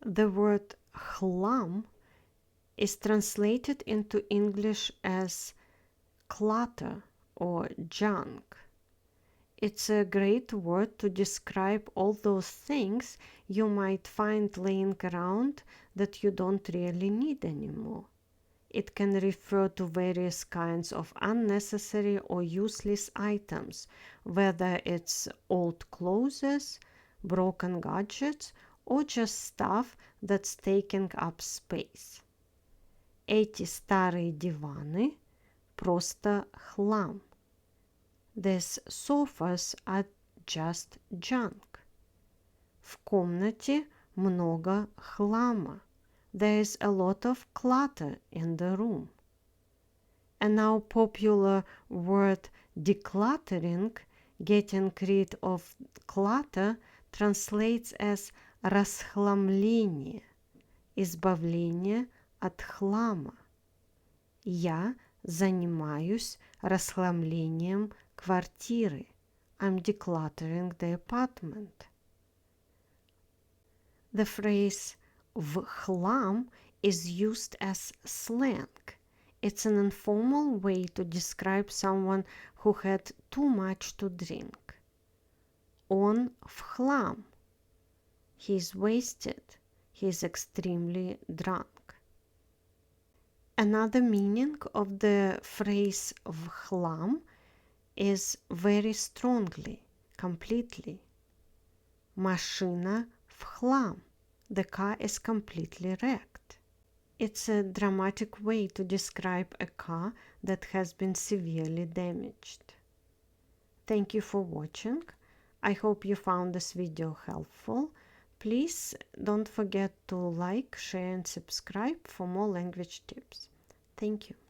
The word ХЛАМ is translated into English as clutter or junk. It's a great word to describe all those things you might find laying around that you don't really need anymore. It can refer to various kinds of unnecessary or useless items, whether it's old clothes, broken gadgets, or just stuff that's taking up space. Эти старые диваны просто хлам. These sofas are just junk. В комнате много хлама. There is a lot of clutter in the room. And now popular word decluttering, getting rid of clutter, translates as расхламление, избавление от хлама. Я занимаюсь расхламлением квартиры. I'm decluttering the apartment. The phrase в хлам is used as slang. It's an informal way to describe someone who had too much to drink. Он в хлам. He's wasted. He's extremely drunk. Another meaning of the phrase в хлам is very strongly, completely. Машина в хлам. The car is completely wrecked. It's a dramatic way to describe a car that has been severely damaged. Thank you for watching. I hope you found this video helpful. Please don't forget to like, share and subscribe for more language tips. Thank you.